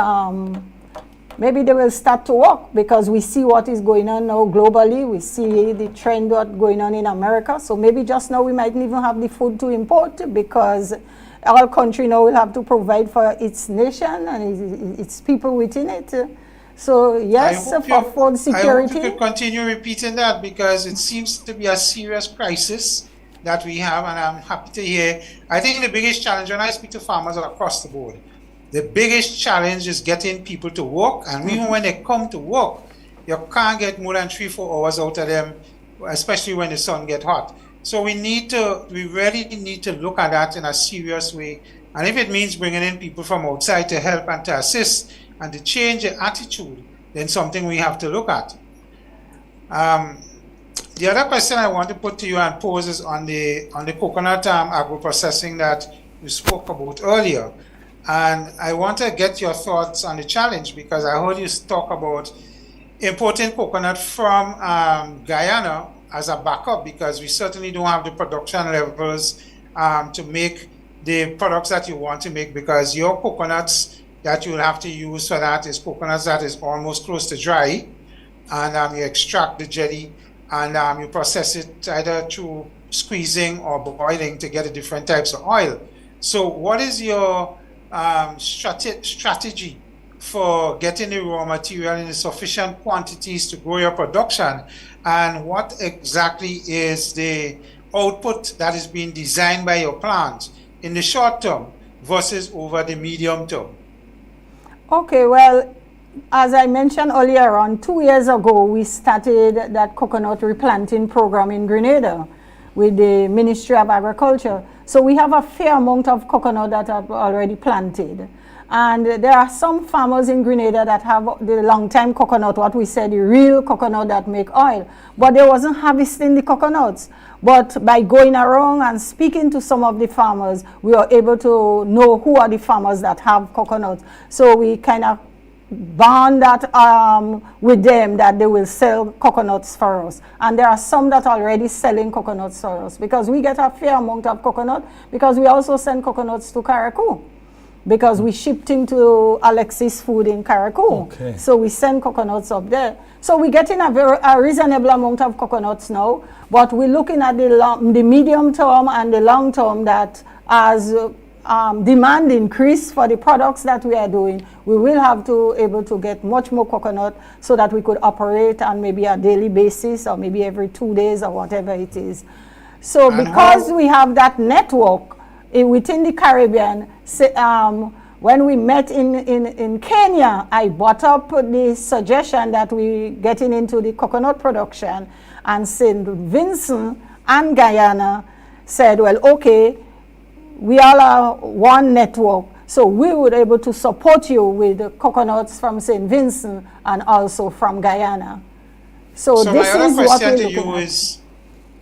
maybe they will start to work, because we see what is going on now globally. We see the trend what's going on in America. So maybe just now we might even have the food to import, because our country now will have to provide for its nation and its people within it. So yes, for food security. I hope you could continue repeating that, because it seems to be a serious crisis that we have, and I'm happy to hear. I think the biggest challenge, when I speak to farmers across the board, the biggest challenge is getting people to work, and even when they come to work, you can't get more than 3-4 hours out of them, especially when the sun gets hot. So we really need to look at that in a serious way, and if it means bringing in people from outside to help and to assist and to change the attitude, then something we have to look at. The other question I want to put to you and pose is on the coconut agro-processing that you spoke about earlier. And I want to get your thoughts on the challenge, because I heard you talk about importing coconut from Guyana as a backup, because we certainly don't have the production levels to make the products that you want to make, because your coconuts that you'll have to use for that is coconuts that is almost close to dry, and you extract the jelly and you process it either through squeezing or boiling to get the different types of oil. So what is your strategy for getting the raw material in sufficient quantities to grow your production, and what exactly is the output that is being designed by your plant in the short term versus over the medium term? Okay, well, as I mentioned earlier on, 2 years ago, we started that coconut replanting program in Grenada with the Ministry of Agriculture. So we have a fair amount of coconut that are already planted. And there are some farmers in Grenada that have the long-time coconut, what we say, the real coconut that make oil. But they wasn't harvesting the coconuts. But by going around and speaking to some of the farmers, we are able to know who are the farmers that have coconuts. So we kind of bond that with them, that they will sell coconuts for us. And there are some that are already selling coconuts for us, because we get a fair amount of coconut, because we also send coconuts to Carriacou. because we shipped into Alexis Food in Carriacou. Okay. So we send coconuts up there. So we're getting a reasonable amount of coconuts now, but we're looking at the medium term and the long term that as demand increase for the products that we are doing, we will have to able to get much more coconut so that we could operate on maybe a daily basis or maybe every 2 days or whatever it is. So because we have that network within the Caribbean, when we met in Kenya, I brought up the suggestion that we getting into the coconut production, and St. Vincent and Guyana said, well, okay, we all are one network, so we would able to support you with the coconuts from St. Vincent and also from Guyana. So this my other is what question we're to looking you at. is,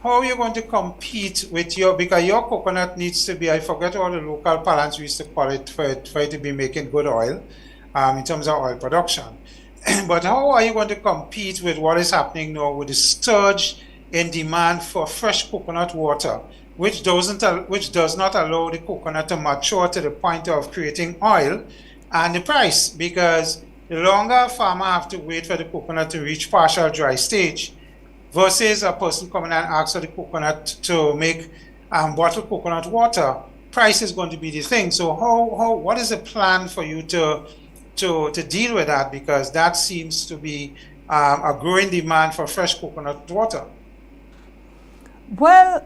how are you going to compete with because your coconut needs to be, I forget all the local parlance we used to call it, for it to be making good oil, in terms of oil production. But how are you going to compete with what is happening now with the surge in demand for fresh coconut water, which does not allow the coconut to mature to the point of creating oil, and the price? Because the longer a farmer have to wait for the coconut to reach partial dry stage, versus a person coming and asks for the coconut to make bottled coconut water, price is going to be the thing. So what is the plan for you to deal with that? Because that seems to be a growing demand for fresh coconut water. Well,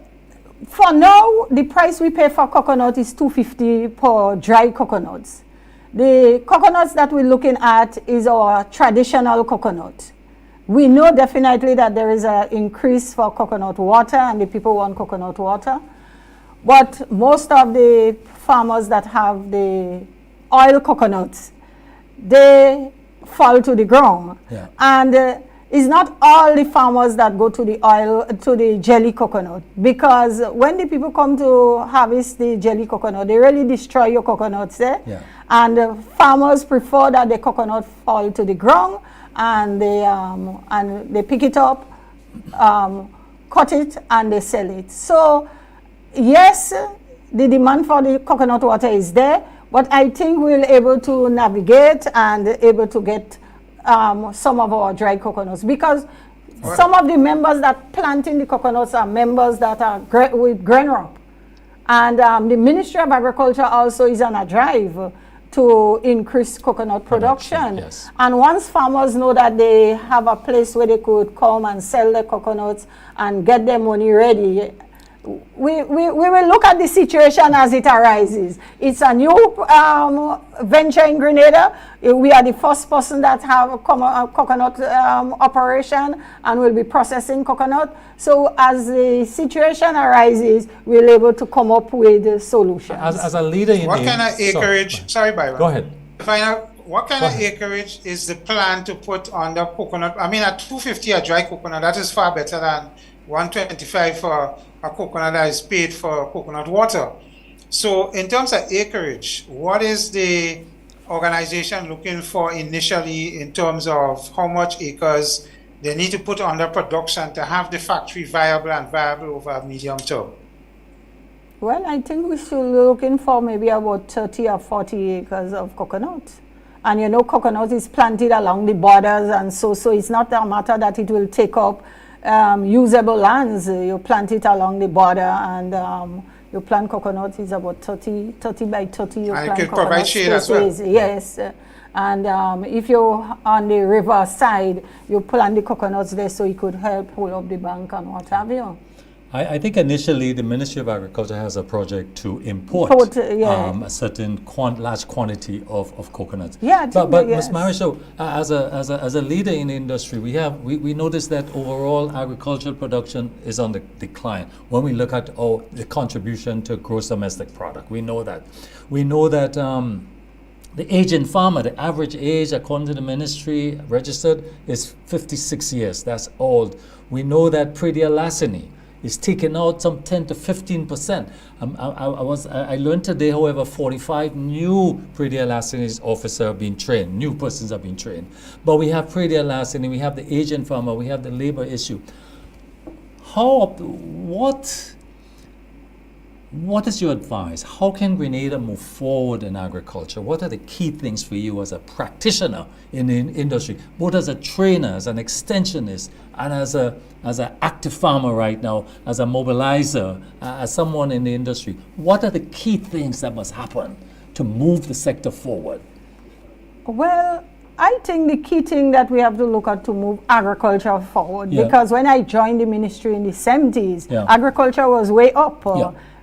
for now, the price we pay for coconut is $2.50 per dry coconuts. The coconuts that we're looking at is our traditional coconut. We know definitely that there is an increase for coconut water and the people want coconut water. But most of the farmers that have the oil coconuts, they fall to the ground. Yeah. And it's not all the farmers that go to the jelly coconut, because when the people come to harvest the jelly coconut, they really destroy your coconuts there. Yeah. And farmers prefer that the coconut fall to the ground, and they pick it up, cut it, and they sell it. So yes, the demand for the coconut water is there, but I think we'll able to navigate and able to get some of our dry coconuts, because some of the members that planting the coconuts are members that are with GrainRop, and the Ministry of Agriculture also is on a drive to increase coconut production. Yes. And once farmers know that they have a place where they could come and sell their coconuts and get their money ready, we will look at the situation as it arises. It's a new venture in Grenada. We are the first person that have a coconut operation and will be processing coconut. So as the situation arises, we're able to come up with solutions. As a leader in what kind of acreage? Sorry, Byron. Go ahead. What kind of acreage is the plan to put on the coconut? I mean, at $2.50 a dry coconut, that is far better than $1.25 for a coconut that is paid for coconut water. So in terms of acreage, what is the organization looking for initially in terms of how much acres they need to put under production to have the factory viable and viable over a medium term? Well, I think we should be looking for maybe about 30 or 40 acres of coconut. And you know, coconut is planted along the borders, and so it's not a matter that it will take up usable lands. You plant it along the border, and you plant coconut is about 30 by 30. You and plant it could provide shade as well. Yes. And if you're on the river side, you plant the coconuts there so it could help pull up the bank and what have you. I think initially the Ministry of Agriculture has a project to import a certain large quantity of coconuts. Yeah, but yes. Ms. Maricho, as a leader in the industry, we notice that overall agricultural production is on the decline. When we look at the contribution to gross domestic product, we know that. The aging farmer, the average age, according to the ministry registered, is 56 years. That's old. We know that pre-dialasini is taking out some 10 to 15%. I learned today, however, 45 new pre-dialasini officers are being trained, new persons are being trained. But we have pre-dialasini, we have the aging farmer, we have the labor issue. what is your advice? How can Grenada move forward in agriculture? What are the key things for you as a practitioner in the industry, both as a trainer, as an extensionist, and as an active farmer right now, as a mobilizer, as someone in the industry? What are the key things that must happen to move the sector forward? Well, I think the key thing that we have to look at to move agriculture forward, because when I joined the ministry in the 70s, agriculture was way up,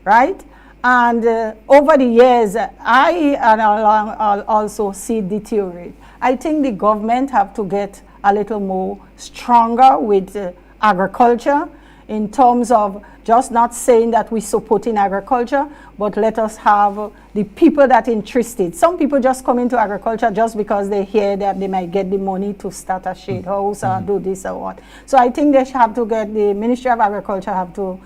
right? And over the years, I'll also see it deteriorate. I think the government have to get a little more stronger with agriculture in terms of just not saying that we support in agriculture, but let us have the people that are interested. Some people just come into agriculture just because they hear that they might get the money to start a shade house or do this or what. So I think they have to get, the Ministry of Agriculture have to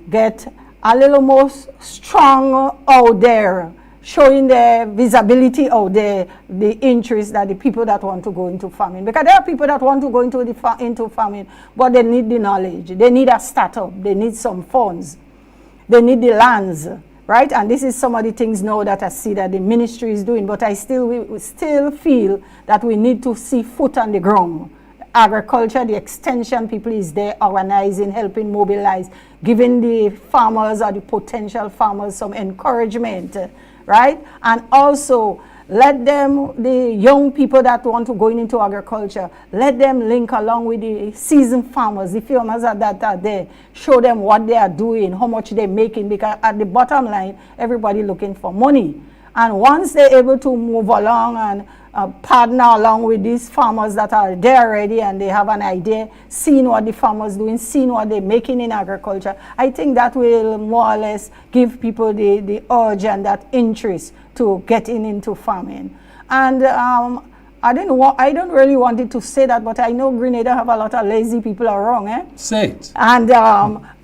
get a little more strong out there, showing the visibility out there, the interest that the people that want to go into farming. Because there are people that want to go into farming, but they need the knowledge. They need a startup. They need some funds. They need the lands, right? And this is some of the things now that I see that the ministry is doing. But we still feel that we need to see foot on the ground. Agriculture, the extension people is there organizing, helping mobilize, giving the farmers or the potential farmers some encouragement, right? And also let them, the young people that want to go into agriculture, let them link along with the seasoned farmers, the farmers that are there, show them what they are doing, how much they're making, because at the bottom line, everybody looking for money. And once they're able to move along and partner along with these farmers that are there already and they have an idea, seeing what the farmers doing, seeing what they're making in agriculture, I think that will more or less give people the urge and that interest to getting into farming. And I don't really want it to say that, but I know Grenada have a lot of lazy people around. Say it. And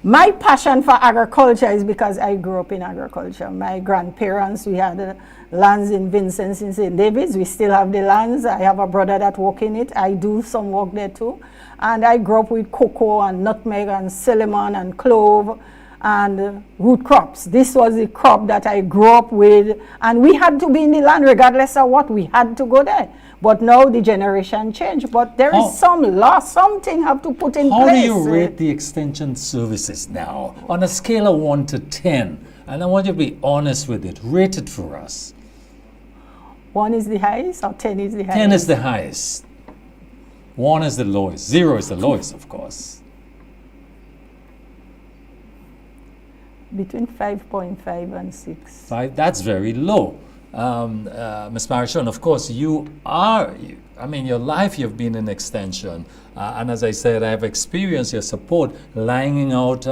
my passion for agriculture is because I grew up in agriculture. My grandparents, we had lands in Vincent in St. David's. We still have the lands. I have a brother that works in it. I do some work there too. And I grew up with cocoa and nutmeg and cinnamon and clove and root crops. This was the crop that I grew up with. And we had to be in the land regardless of what. We had to go there. But now the generation changed. But there is some law, something have to put in place. How do you rate the extension services now on a scale of 1 to 10? And I want you to be honest with it. Rate it for us. 1 is the highest or 10 is the highest? 10 is the highest. 1 is the lowest. 0 is the lowest, of course. Between 5.5 and 6. 5, that's very low. Ms. Marichon, of course, your life you've been in extension. And as I said, I have experienced your support lining out,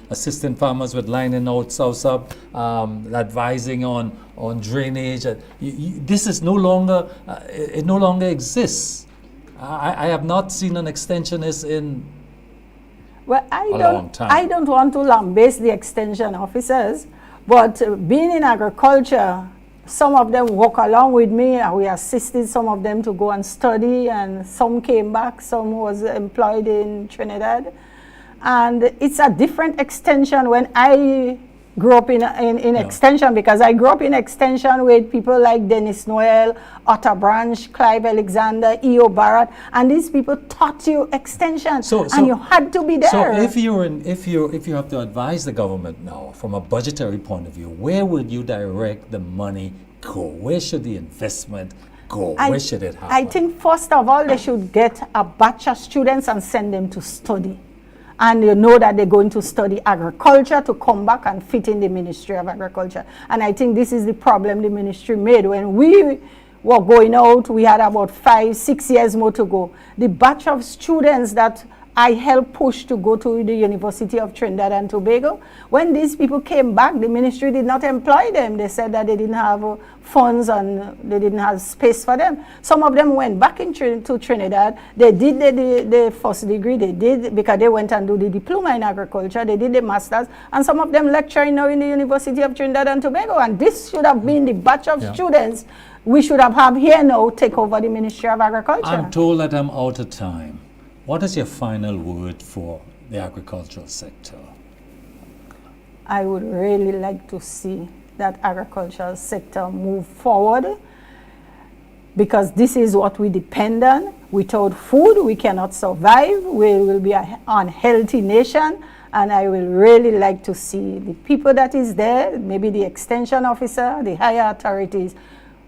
assisting farmers with lining out south-up, advising on drainage. This is no longer, it no longer exists. I have not seen an extensionist in a long time. I don't want to lambaste the extension officers, but being in agriculture, some of them walk along with me, and we assisted some of them to go and study, and some came back, some was employed in Trinidad. And it's a different extension when I grew up in extension, because I grew up in extension with people like Dennis Noel, Otter Branch, Clive Alexander, E.O. Barrett, and these people taught you extension, and you had to be there. So if you have to advise the government now from a budgetary point of view, where would you direct the money go? Where should the investment go? Where should it happen? I think first of all, they should get a batch of students and send them to study. And you know that they're going to study agriculture to come back and fit in the Ministry of Agriculture. And I think this is the problem the ministry made. When we were going out, we had about 5-6 years more to go. The batch of students that I helped push to go to the University of Trinidad and Tobago, when these people came back, the ministry did not employ them. They said that they didn't have funds and they didn't have space for them. Some of them went back to Trinidad. They did the first degree. They did, because they went and do the diploma in agriculture. They did the master's. And some of them lecturing now in the University of Trinidad and Tobago. And this should have been the batch of students we should have here now take over the Ministry of Agriculture. I'm told that I'm out of time. What is your final word for the agricultural sector? I would really like to see that agricultural sector move forward, because this is what we depend on. Without food, we cannot survive. We will be an unhealthy nation. And I will really like to see the people that is there, maybe the extension officer, the higher authorities,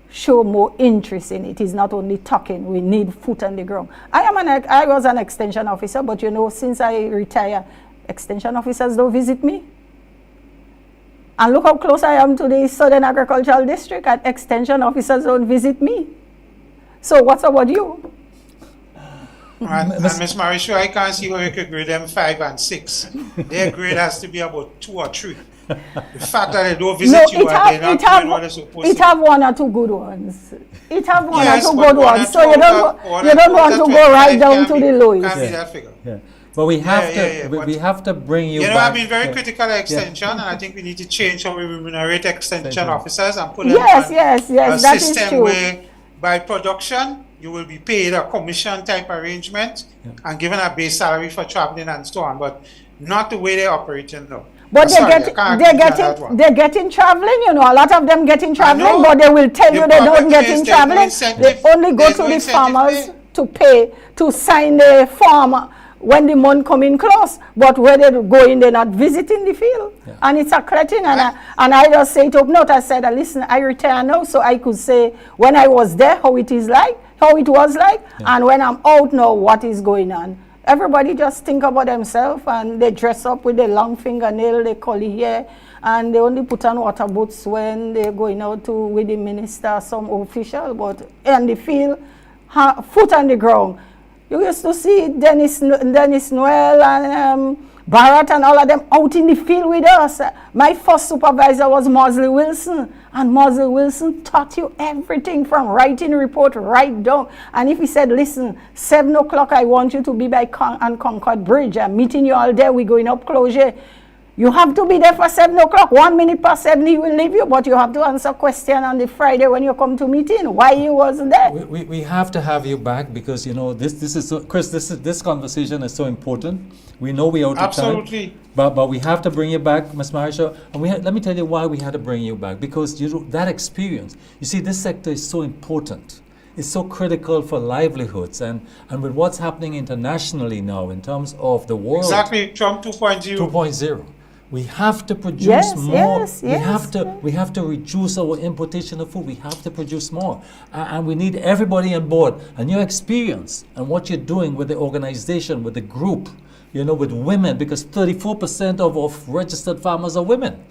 show more interest in it. It's not only talking, we need foot on the ground. I was an extension officer, but you know, since I retired, extension officers don't visit me. And look how close I am to the Southern Agricultural District, and extension officers don't visit me. So what's about you? And Ms. Marisha, I can't see how you could grade them 5 and 6. Their grade has to be about 2 or 3. The fact that they don't visit you and they're not doing what they're supposed to. It have 1 or 2 good ones. It have 1 Yes, or 2 but good 1 or ones. So 2 you don't want to go right down to the lowest. Can't be that figure. Yeah. But we have to bring you You know, back. I've been very critical of extension, and I think we need to change how we remunerate extension officers and put them Yes, on yes, a that is system true. where by production you will be paid a commission type arrangement and given a base salary for traveling and so on, but not the way they're operating now. But they're getting traveling, you know, a lot of them getting traveling, but they will tell you they don't get in traveling. They only go to the farmers to pay, to sign the farm when the month come in close, but where they go in, they're not visiting the field. Yeah. And it's a cutting, and I just say it up note. I said, listen, I retire now, so I could say when I was there, how it was like, and when I'm out now, what is going on. Everybody just think about themselves, and they dress up with their long fingernail, they curly hair, and they only put on water boots when they're going out with the minister, some official, but in the field, foot on the ground. You used to see Dennis Noel and Barrett and all of them out in the field with us. My first supervisor was Mosley Wilson, and Mosley Wilson taught you everything from writing report right down. And if he said, listen, 7 o'clock I want you to be by Concord Bridge. I'm meeting you all there, we're going up Closure. You have to be there for 7 o'clock. 1 minute past 7, he will leave you, but you have to answer question on the Friday when you come to meeting. Why you wasn't there? We have to have you back, because you know this is so, Chris. This conversation is so important. We know we out of time. Absolutely. But we have to bring you back, Ms. Marisha. And let me tell you why we had to bring you back, because that experience. You see, this sector is so important. It's so critical for livelihoods, and with what's happening internationally now in terms of the world. Exactly, Trump 2.0. 2.0. We have to produce more. Yes. We have to reduce our importation of food. We have to produce more, and we need everybody on board. And your experience and what you're doing with the organization, with the group, you know, with women, because 34% of registered farmers are women.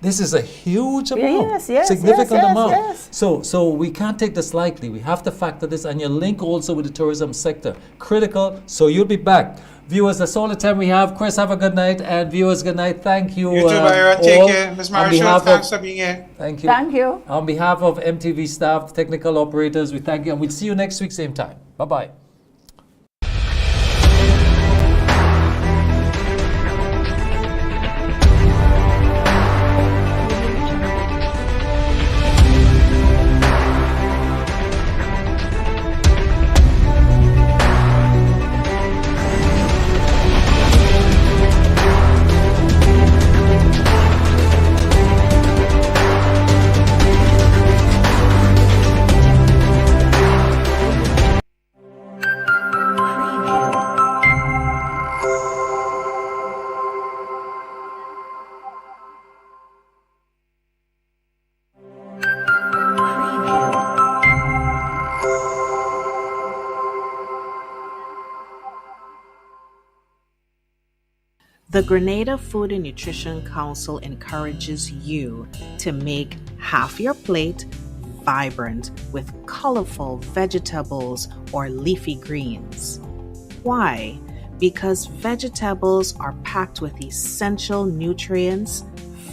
This is a huge amount, significant amount. Yes. So we can't take this lightly. We have to factor this, and your link also with the tourism sector, critical. So you'll be back. Viewers, that's all the time we have. Chris, have a good night, and viewers, good night. Thank you. You too, Byron. Take care. Ms. Marshall, thanks for being here. Thank you. Thank you. On behalf of MTV staff, technical operators, we thank you, and we'll see you next week, same time. Bye-bye. The Grenada Food and Nutrition Council encourages you to make half your plate vibrant with colorful vegetables or leafy greens. Why? Because vegetables are packed with essential nutrients,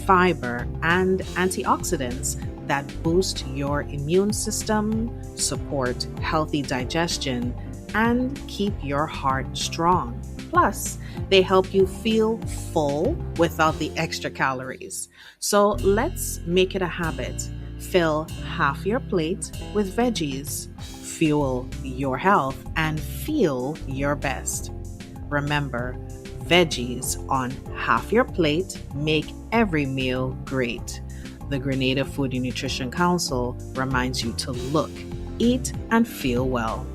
fiber, and antioxidants that boost your immune system, support healthy digestion, and keep your heart strong. Plus, they help you feel full without the extra calories. So let's make it a habit. Fill half your plate with veggies. Fuel your health and feel your best. Remember, veggies on half your plate make every meal great. The Grenada Food and Nutrition Council reminds you to look, eat, and feel well.